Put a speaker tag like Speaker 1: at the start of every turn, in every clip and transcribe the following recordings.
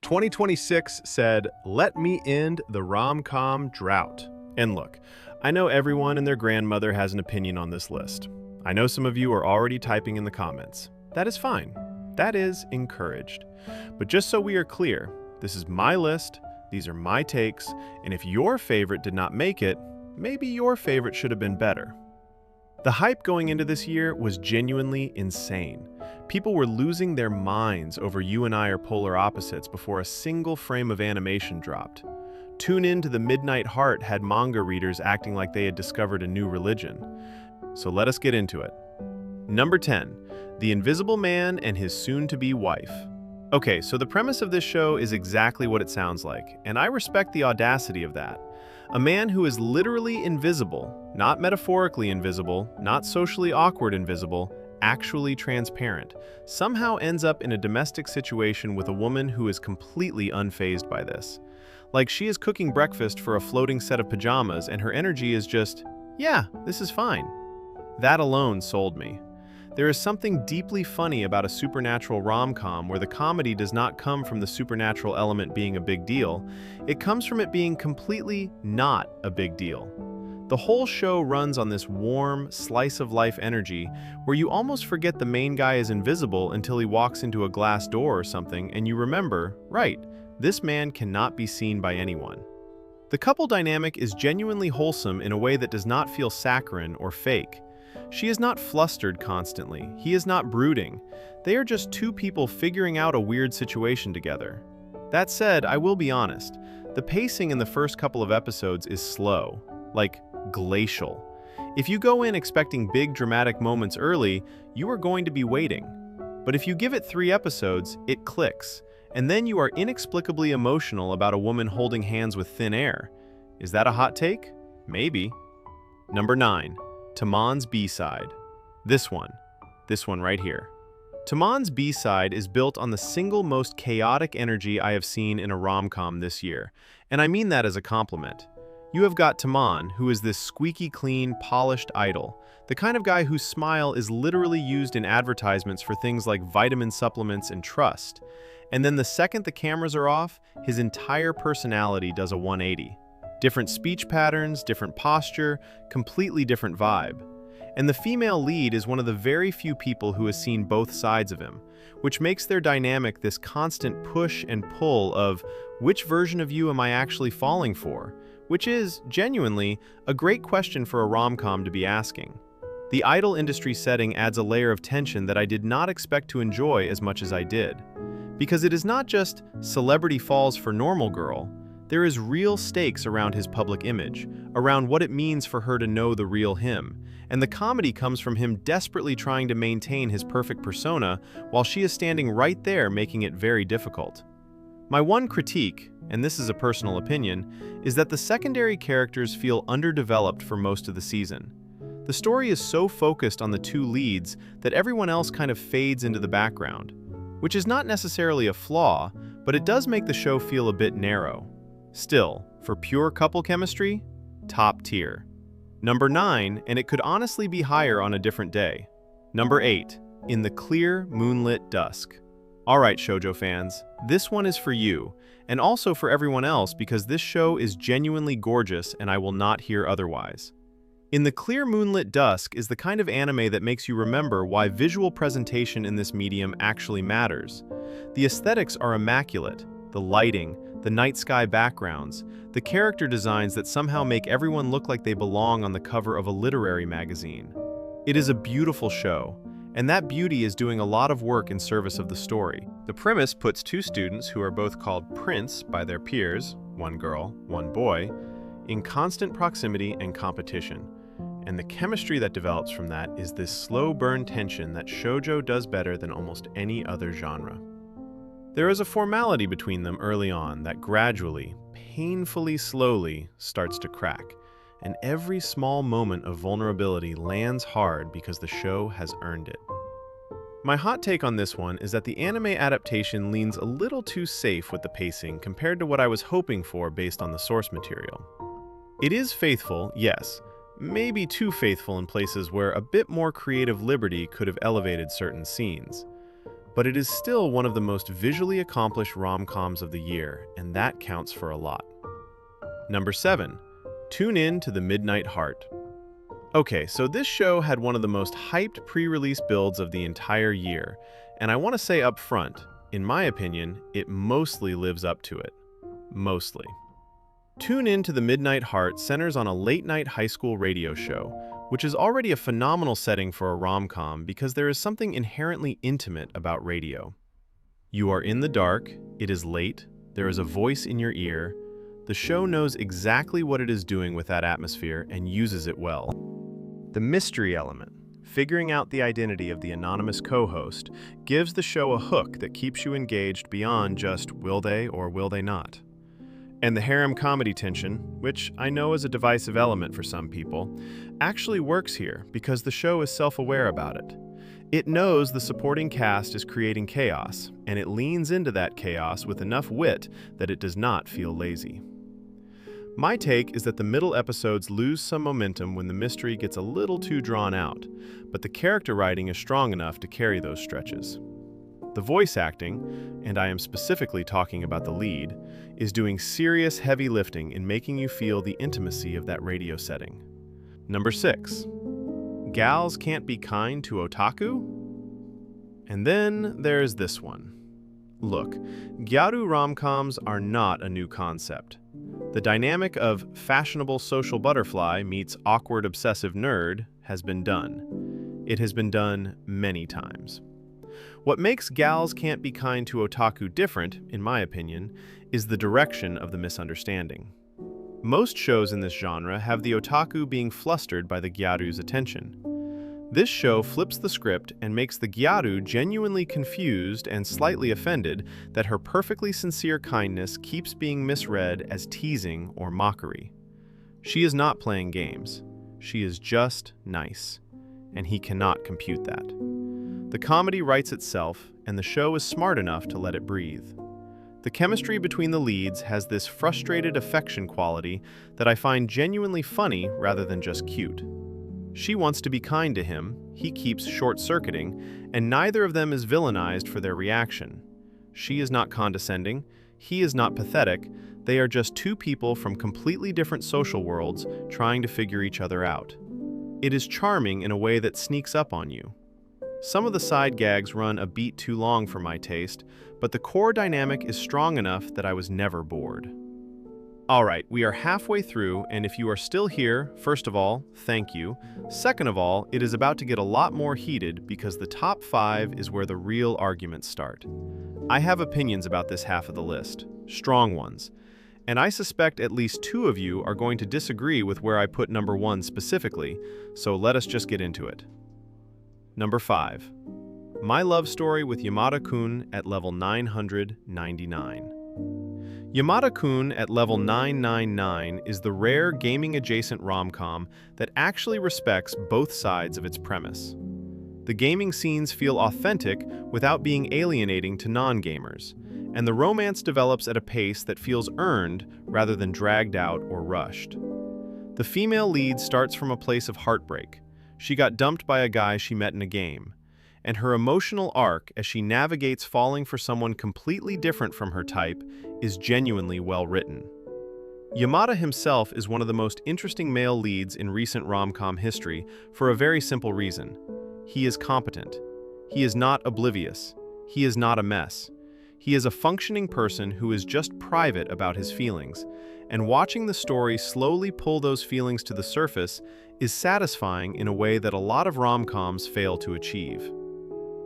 Speaker 1: 2026 said, "Let me end the rom-com drought." And look, I know everyone and their grandmother has an opinion on this list. I know some of you are already typing in the comments. That is fine. That is encouraged. But just so we are clear, this is my list, these are my takes, and if your favorite did not make it, maybe your favorite should have been better. The hype going into this year was genuinely insane. People were losing their minds over You and I Are Polar Opposites before a single frame of animation dropped. Tune In to the Midnight Heart had manga readers acting like they had discovered a new religion. So let us get into it. Number 10, The Invisible Man and His Soon-to-Be Wife. Okay, so the premise of this show is exactly what it sounds like, and I respect the audacity of that. A man who is literally invisible, not metaphorically invisible, not socially awkward invisible, actually transparent, somehow ends up in a domestic situation with a woman who is completely unfazed by this. Like she is cooking breakfast for a floating set of pajamas and her energy is just, yeah, this is fine. That alone sold me. There is something deeply funny about a supernatural rom-com where the comedy does not come from the supernatural element being a big deal, it comes from it being completely not a big deal. The whole show runs on this warm, slice-of-life energy where you almost forget the main guy is invisible until he walks into a glass door or something and you remember, right, this man cannot be seen by anyone. The couple dynamic is genuinely wholesome in a way that does not feel saccharine or fake. She is not flustered constantly. He is not brooding. They are just two people figuring out a weird situation together. That said, I will be honest. The pacing in the first couple of episodes is slow, like glacial. If you go in expecting big dramatic moments early, you are going to be waiting. But if you give it 3 episodes, it clicks. And then you are inexplicably emotional about a woman holding hands with thin air. Is that a hot take? Maybe. Number 9. Tamon's B-side. This one right here. Tamon's B-side is built on the single most chaotic energy I have seen in a rom-com this year, and I mean that as a compliment. You have got Tamon, who is this squeaky clean, polished idol, the kind of guy whose smile is literally used in advertisements for things like vitamin supplements and trust. And then the second the cameras are off, his entire personality does a 180. Different speech patterns, different posture, completely different vibe. And the female lead is one of the very few people who has seen both sides of him, which makes their dynamic this constant push and pull of which version of you am I actually falling for, which is, genuinely, a great question for a rom-com to be asking. The idol industry setting adds a layer of tension that I did not expect to enjoy as much as I did. Because it is not just celebrity falls for normal girl, there is real stakes around his public image, around what it means for her to know the real him, and the comedy comes from him desperately trying to maintain his perfect persona while she is standing right there making it very difficult. My one critique, and this is a personal opinion, is that the secondary characters feel underdeveloped for most of the season. The story is so focused on the 2 leads that everyone else kind of fades into the background, which is not necessarily a flaw, but it does make the show feel a bit narrow. Still, for pure couple chemistry, top tier. Number 9, and it could honestly be higher on a different day. Number 8, In the Clear Moonlit Dusk. Alright shoujo fans, this one is for you, and also for everyone else because this show is genuinely gorgeous and I will not hear otherwise. In the Clear Moonlit Dusk is the kind of anime that makes you remember why visual presentation in this medium actually matters. The aesthetics are immaculate, the lighting, the night sky backgrounds, the character designs that somehow make everyone look like they belong on the cover of a literary magazine. It is a beautiful show, and that beauty is doing a lot of work in service of the story. The premise puts 2 students who are both called Prince by their peers, one girl, one boy, in constant proximity and competition. And the chemistry that develops from that is this slow burn tension that shoujo does better than almost any other genre. There is a formality between them early on that gradually, painfully slowly, starts to crack, and every small moment of vulnerability lands hard because the show has earned it. My hot take on this one is that the anime adaptation leans a little too safe with the pacing compared to what I was hoping for based on the source material. It is faithful, yes, maybe too faithful in places where a bit more creative liberty could have elevated certain scenes. but it is still one of the most visually accomplished rom-coms of the year, and that counts for a lot. Number 7. Tune in to the Midnight Heart. Okay, so this show had one of the most hyped pre-release builds of the entire year, and I want to say up front, in my opinion, it mostly lives up to it. Mostly. Tune in to the Midnight Heart centers on a late-night high school radio show, which is already a phenomenal setting for a rom-com because there is something inherently intimate about radio. You are in the dark, it is late, there is a voice in your ear. The show knows exactly what it is doing with that atmosphere and uses it well. The mystery element, figuring out the identity of the anonymous co-host, gives the show a hook that keeps you engaged beyond just will they or will they not. And the harem comedy tension, which I know is a divisive element for some people, actually works here because the show is self-aware about it. It knows the supporting cast is creating chaos, and it leans into that chaos with enough wit that it does not feel lazy. My take is that the middle episodes lose some momentum when the mystery gets a little too drawn out, but the character writing is strong enough to carry those stretches. The voice acting, and I am specifically talking about the lead, is doing serious heavy lifting in making you feel the intimacy of that radio setting. Number 6. Gals can't be kind to otaku? And then there's this one. Look, gyaru rom-coms are not a new concept. The dynamic of fashionable social butterfly meets awkward obsessive nerd has been done. It has been done many times. What makes Gals Can't Be Kind to Otaku different, in my opinion, is the direction of the misunderstanding. Most shows in this genre have the otaku being flustered by the gyaru's attention. This show flips the script and makes the gyaru genuinely confused and slightly offended that her perfectly sincere kindness keeps being misread as teasing or mockery. She is not playing games. She is just nice, and he cannot compute that. The comedy writes itself, and the show is smart enough to let it breathe. The chemistry between the leads has this frustrated affection quality that I find genuinely funny rather than just cute. She wants to be kind to him, he keeps short-circuiting, and neither of them is villainized for their reaction. She is not condescending, he is not pathetic, they are just two people from completely different social worlds trying to figure each other out. It is charming in a way that sneaks up on you. Some of the side gags run a beat too long for my taste, but the core dynamic is strong enough that I was never bored. Alright, we are halfway through, and if you are still here, first of all, thank you. Second of all, it is about to get a lot more heated because the top 5 is where the real arguments start. I have opinions about this half of the list, strong ones, and I suspect at least 2 of you are going to disagree with where I put number 1 specifically, so let us just get into it. Number 5. My Love Story with Yamada-kun at level 999. Yamada-kun at level 999 is the rare gaming-adjacent rom-com that actually respects both sides of its premise. The gaming scenes feel authentic without being alienating to non-gamers, and the romance develops at a pace that feels earned rather than dragged out or rushed. The female lead starts from a place of heartbreak. She got dumped by a guy she met in a game, and her emotional arc as she navigates falling for someone completely different from her type is genuinely well written. Yamada himself is one of the most interesting male leads in recent rom-com history for a very simple reason. He is competent. He is not oblivious. He is not a mess. He is a functioning person who is just private about his feelings, and watching the story slowly pull those feelings to the surface is satisfying in a way that a lot of rom-coms fail to achieve.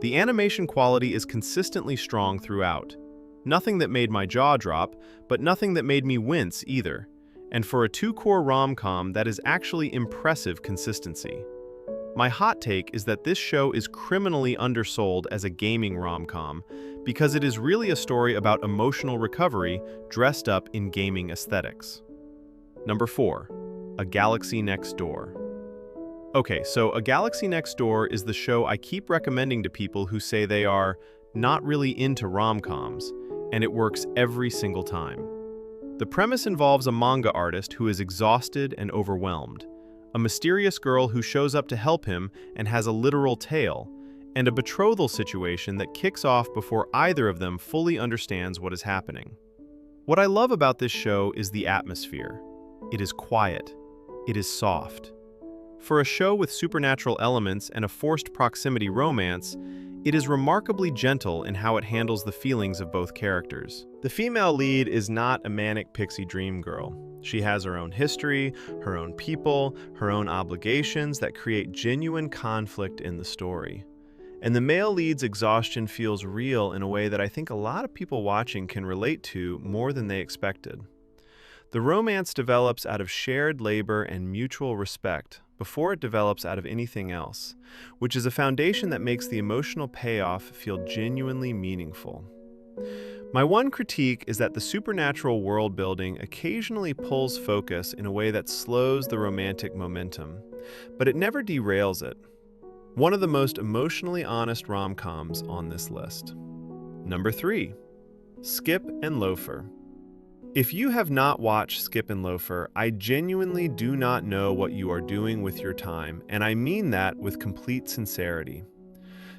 Speaker 1: The animation quality is consistently strong throughout. Nothing that made my jaw drop, but nothing that made me wince either. And for a 2-core rom-com, that is actually impressive consistency. My hot take is that this show is criminally undersold as a gaming rom-com because it is really a story about emotional recovery dressed up in gaming aesthetics. Number 4. A Galaxy Next Door. Okay, so A Galaxy Next Door is the show I keep recommending to people who say they are not really into rom-coms, and it works every single time. The premise involves a manga artist who is exhausted and overwhelmed, a mysterious girl who shows up to help him and has a literal tail, and a betrothal situation that kicks off before either of them fully understands what is happening. What I love about this show is the atmosphere. It is quiet. It is soft. For a show with supernatural elements and a forced proximity romance, it is remarkably gentle in how it handles the feelings of both characters. The female lead is not a manic pixie dream girl. She has her own history, her own people, her own obligations that create genuine conflict in the story. And the male lead's exhaustion feels real in a way that I think a lot of people watching can relate to more than they expected. The romance develops out of shared labor and mutual respect before it develops out of anything else, which is a foundation that makes the emotional payoff feel genuinely meaningful. My one critique is that the supernatural world building occasionally pulls focus in a way that slows the romantic momentum, but it never derails it. One of the most emotionally honest rom-coms on this list. Number 3. Skip and Loafer. If you have not watched Skip and Loafer, I genuinely do not know what you are doing with your time, and I mean that with complete sincerity.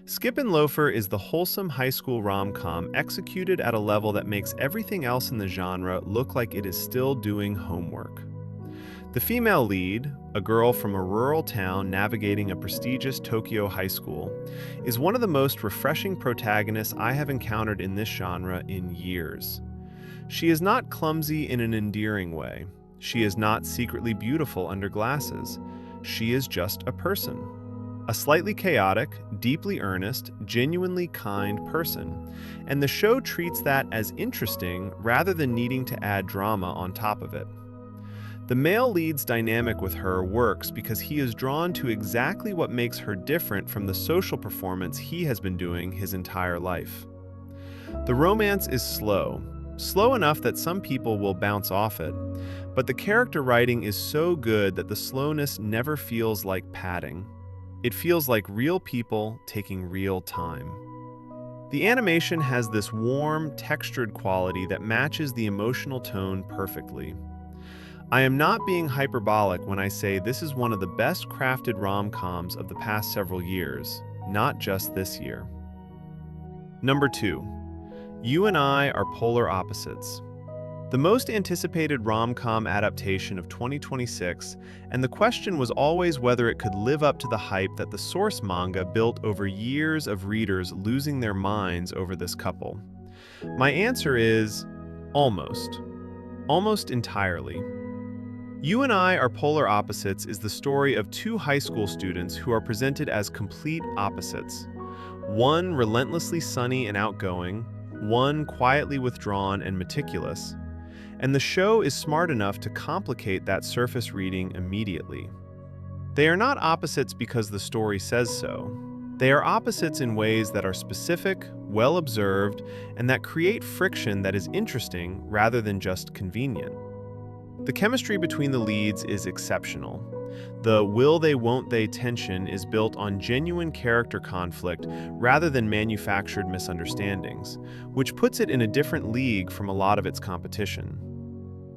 Speaker 1: Skip and Loafer is the wholesome high school rom-com executed at a level that makes everything else in the genre look like it is still doing homework. The female lead, a girl from a rural town navigating a prestigious Tokyo high school, is one of the most refreshing protagonists I have encountered in this genre in years. She is not clumsy in an endearing way. She is not secretly beautiful under glasses. She is just a person. A slightly chaotic, deeply earnest, genuinely kind person. And the show treats that as interesting rather than needing to add drama on top of it. The male lead's dynamic with her works because he is drawn to exactly what makes her different from the social performance he has been doing his entire life. The romance is slow enough that some people will bounce off it, but the character writing is so good that the slowness never feels like padding. It feels like real people taking real time. The animation has this warm, textured quality that matches the emotional tone perfectly. I am not being hyperbolic when I say this is one of the best crafted rom-coms of the past several years, not just this year. Number 2. You and I Are Polar Opposites. The most anticipated rom-com adaptation of 2026, and the question was always whether it could live up to the hype that the source manga built over years of readers losing their minds over this couple. My answer is almost. Almost entirely. You and I Are Polar Opposites is the story of two high school students who are presented as complete opposites. One relentlessly sunny and outgoing, one quietly withdrawn and meticulous. And the show is smart enough to complicate that surface reading immediately. They are not opposites because the story says so. They are opposites in ways that are specific, well-observed, and that create friction that is interesting rather than just convenient. The chemistry between the leads is exceptional. The will they won't they tension is built on genuine character conflict rather than manufactured misunderstandings, which puts it in a different league from a lot of its competition.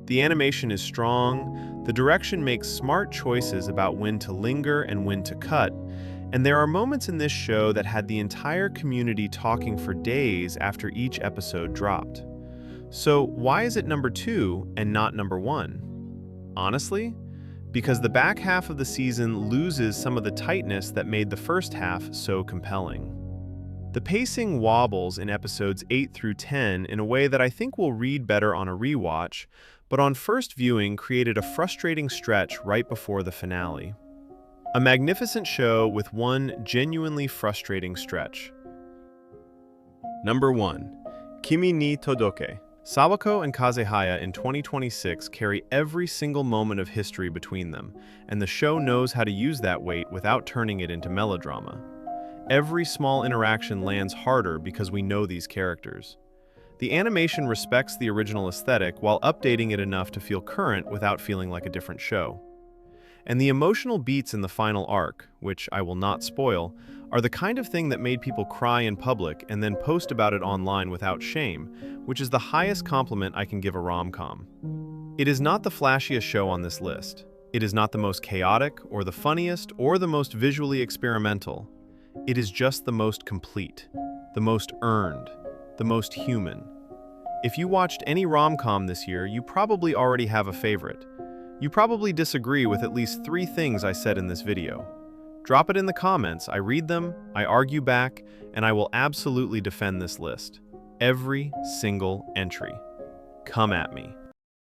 Speaker 1: The animation is strong, the direction makes smart choices about when to linger and when to cut, and there are moments in this show that had the entire community talking for days after each episode dropped. So why is it number 2 and not number 1? Honestly, because the back half of the season loses some of the tightness that made the first half so compelling. The pacing wobbles in episodes 8 through 10 in a way that I think will read better on a rewatch, but on first viewing created a frustrating stretch right before the finale. A magnificent show with one genuinely frustrating stretch. Number 1. Kimi ni Todoke. Sawako and Kazehaya in 2026 carry every single moment of history between them, and the show knows how to use that weight without turning it into melodrama. Every small interaction lands harder because we know these characters. The animation respects the original aesthetic while updating it enough to feel current without feeling like a different show. And the emotional beats in the final arc, which I will not spoil, are the kind of thing that made people cry in public and then post about it online without shame, which is the highest compliment I can give a rom-com. It is not the flashiest show on this list. It is not the most chaotic, or the funniest, or the most visually experimental. It is just the most complete, the most earned, the most human. If you watched any rom-com this year, you probably already have a favorite. You probably disagree with at least 3 things I said in this video. Drop it in the comments, I read them, I argue back, and I will absolutely defend this list. Every single entry. Come at me.